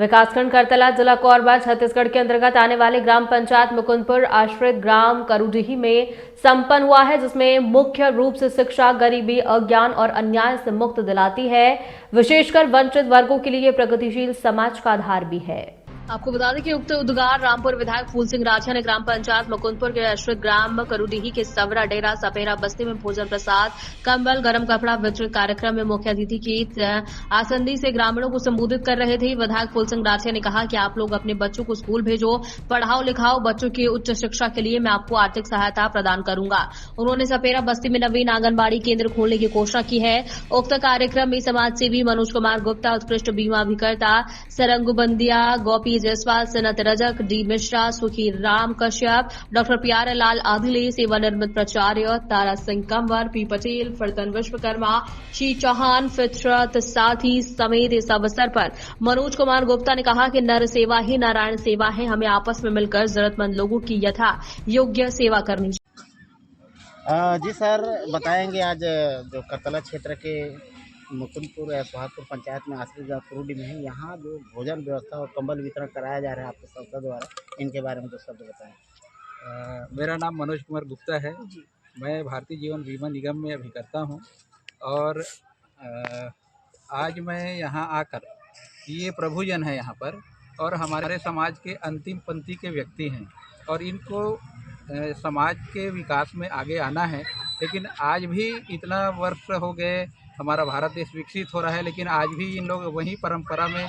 विकासखंड करतला, जिला कोरबा, छत्तीसगढ़ के अंतर्गत आने वाले ग्राम पंचायत मुकुंदपुर आश्रित ग्राम करूडीही में संपन्न हुआ है, जिसमें मुख्य रूप से शिक्षा गरीबी, अज्ञान और अन्याय से मुक्त दिलाती है। विशेषकर वंचित वर्गों के लिए प्रगतिशील समाज का आधार भी है। आपको बता दें कि उक्त उद्गार रामपुर विधायक फूल सिंह राठिया ने ग्राम पंचायत मुकुंदपुर के आश्रित ग्राम करूडीही के सवरा डेरा सपेरा बस्ती में भोजन प्रसाद, कंबल, गर्म कपड़ा वितरित कार्यक्रम में मुख्य अतिथि की आसंदी से ग्रामीणों को संबोधित कर रहे थे। विधायक फूल सिंह राठिया ने कहा कि आप लोग अपने बच्चों को स्कूल भेजो, पढ़ाओ लिखाओ, बच्चों की उच्च शिक्षा के लिए मैं आपको आर्थिक सहायता प्रदान करूंगा। उन्होंने सपेरा बस्ती में नवीन आंगनबाड़ी केंद्र खोलने की घोषणा की है। उक्त कार्यक्रम में समाज सेवी मनोज कुमार गुप्ता, उत्कृष्ट बीमा अभिकर्ता सरंगु बंदिया, गोपी जायसवाल, सनत रजक, डी मिश्रा, सुखी राम कश्यप, डॉक्टर प्यारेलाल आदिले, सेवानिवृत्त प्राचार्य तारा सिंह कंवर, पी पटेल, फरतन विश्वकर्मा, शी चौहान, फितरत साथी समेत इस अवसर पर मनोज कुमार गुप्ता ने कहा कि नर सेवा ही नारायण सेवा है। हमें आपस में मिलकर जरूरतमंद लोगों की यथा योग्य सेवा करनी चाहिए। जी सर, बताएंगे आज जो करतला क्षेत्र के मुकुंदपुर या सोहागपुर पंचायत में आश्रित गाँव करूडी में है, यहाँ जो भोजन व्यवस्था और कंबल वितरण कराया जा रहा है आपके संस्था द्वारा, इनके बारे में 2 शब्द बताएं। मेरा नाम मनोज कुमार गुप्ता है। मैं भारतीय जीवन बीमा निगम में अभिकर्ता हूँ और आज मैं यहाँ आकर, ये प्रभुजन है यहाँ पर और हमारे समाज के अंतिम पंक्ति के व्यक्ति हैं और इनको समाज के विकास में आगे आना है। लेकिन आज भी इतना वर्ष हो गए, हमारा भारत देश विकसित हो रहा है, लेकिन आज भी इन लोग वही पुरानी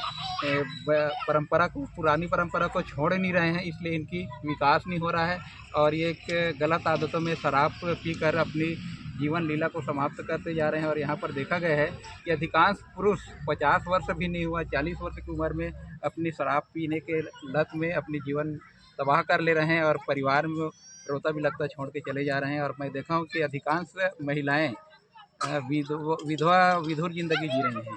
परंपरा को छोड़ नहीं रहे हैं, इसलिए इनकी विकास नहीं हो रहा है और ये एक गलत आदतों में शराब पीकर अपनी जीवन लीला को समाप्त करते जा रहे हैं। और यहाँ पर देखा गया है कि अधिकांश पुरुष 50 वर्ष भी नहीं हुआ, 40 वर्ष की उम्र में अपनी शराब पीने के लत में अपनी जीवन तबाह कर ले रहे हैं और परिवार में रोता भी लगता छोड़ के चले जा रहे हैं। और मैं देखा हूँ कि अधिकांश महिलाएं विधुर जिंदगी जी रही हैं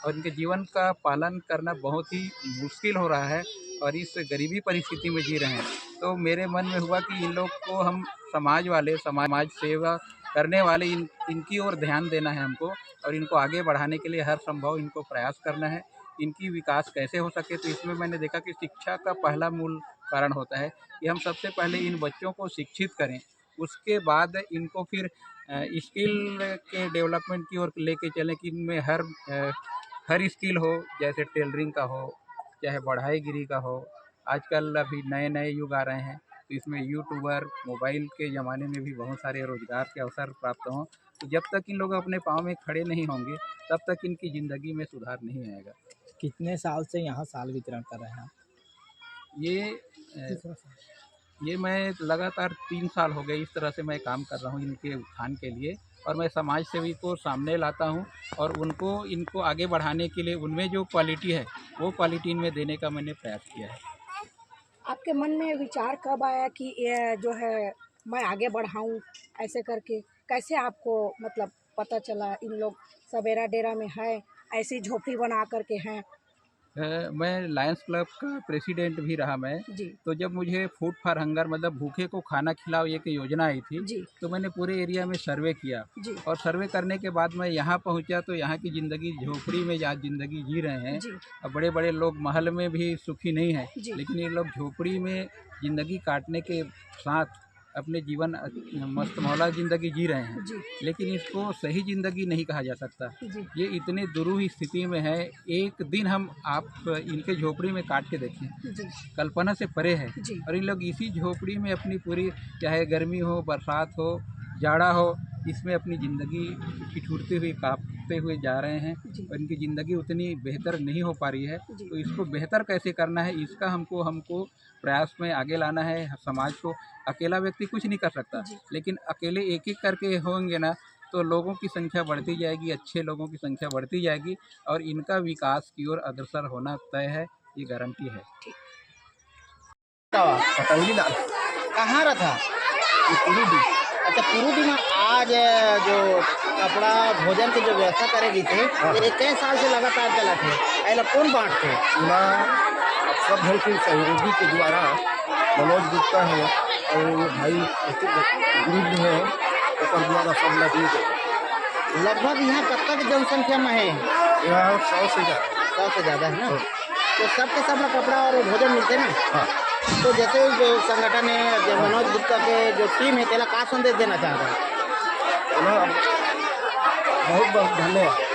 और इनके जीवन का पालन करना बहुत ही मुश्किल हो रहा है और इस गरीबी परिस्थिति में जी रहे हैं। तो मेरे मन में हुआ कि इन लोग को हम समाज सेवा करने वाले इनकी ओर ध्यान देना है हमको और इनको आगे बढ़ाने के लिए हर संभव इनको प्रयास करना है। इनकी विकास कैसे हो सके, तो इसमें मैंने देखा कि शिक्षा का पहला मूल कारण होता है कि हम सबसे पहले इन बच्चों को शिक्षित करें, उसके बाद इनको फिर स्किल के डेवलपमेंट की ओर लेके चलें कि इनमें हर स्किल हो, जैसे टेलरिंग का हो, चाहे बढ़ाईगिरी का हो। आजकल अभी नए नए युग आ रहे हैं, तो इसमें यूट्यूबर, मोबाइल के ज़माने में भी बहुत सारे रोज़गार के अवसर प्राप्त हों। तो जब तक इन लोग अपने पाँव में खड़े नहीं होंगे, तब तक इनकी ज़िंदगी में सुधार नहीं आएगा। कितने साल से यहाँ साल वितरण कर रहे हैं आप? ये मैं लगातार 3 साल हो गए इस तरह से मैं काम कर रहा हूँ इनके उत्थान के लिए और मैं समाज सेवी को सामने लाता हूँ और इनको आगे बढ़ाने के लिए उनमें जो क्वालिटी है वो क्वालिटी इनमें देने का मैंने प्रयास किया है। आपके मन में विचार कब आया कि ये जो है मैं आगे बढ़ाऊँ ऐसे करके? कैसे आपको मतलब पता चला इन लोग सवेरा डेरा में है, ऐसी झोपड़ी बना करके हैं? मैं लायंस क्लब का प्रेसिडेंट भी रहा मैं जी। तो जब मुझे फूड फॉर हंगर मतलब भूखे को खाना खिलाओ एक योजना आई थी जी। तो मैंने पूरे एरिया में सर्वे किया जी। और सर्वे करने के बाद मैं यहाँ पहुँचा तो यहाँ की ज़िंदगी झोपड़ी में जहाँ ज़िंदगी जी रहे हैं। अब बड़े बड़े लोग महल में भी सुखी नहीं हैं, लेकिन ये लोग झोपड़ी में ज़िंदगी काटने के साथ अपने जीवन मस्त मौला ज़िंदगी जी रहे हैं, लेकिन इसको सही ज़िंदगी नहीं कहा जा सकता। ये इतने दुरूह स्थिति में है, एक दिन आप इनके झोपड़ी में काट के देखें, कल्पना से परे है। और इन लोग इसी झोपड़ी में अपनी पूरी, चाहे गर्मी हो, बरसात हो, जाड़ा हो, इसमें अपनी ज़िंदगी ठिठुरते हुए कांपते हुए जा रहे हैं और इनकी ज़िंदगी उतनी बेहतर नहीं हो पा रही है। तो इसको बेहतर कैसे करना है, इसका हमको प्रयास में आगे लाना है। समाज को अकेला व्यक्ति कुछ नहीं कर सकता, लेकिन अकेले एक एक करके होंगे ना तो लोगों की संख्या बढ़ती जाएगी, अच्छे लोगों की संख्या बढ़ती जाएगी और इनका विकास की ओर अग्रसर होना तय है, ये गारंटी है। कहाँ रहा था? अच्छा, करूडी में आज जो कपड़ा भोजन की जो व्यवस्था करेगी थे, ये कई साल से लगातार चला थे, पहले कौन बांटते? सब घर के सहयोगी के द्वारा मनोज गुप्ता है और भाई ग्रुप है, तो द्वारा सब लगे। लगभग यहाँ कब तक जनसंख्या में है? यहाँ 100 से ज़्यादा है ना। तो सबके सब ना कपड़ा और भोजन मिलते ना। हाँ तो जैसे जो संगठन है, जो मनोज गुप्ता के जो टीम है, तेला का संदेश देना चाहता है? बहुत बहुत धन्यवाद।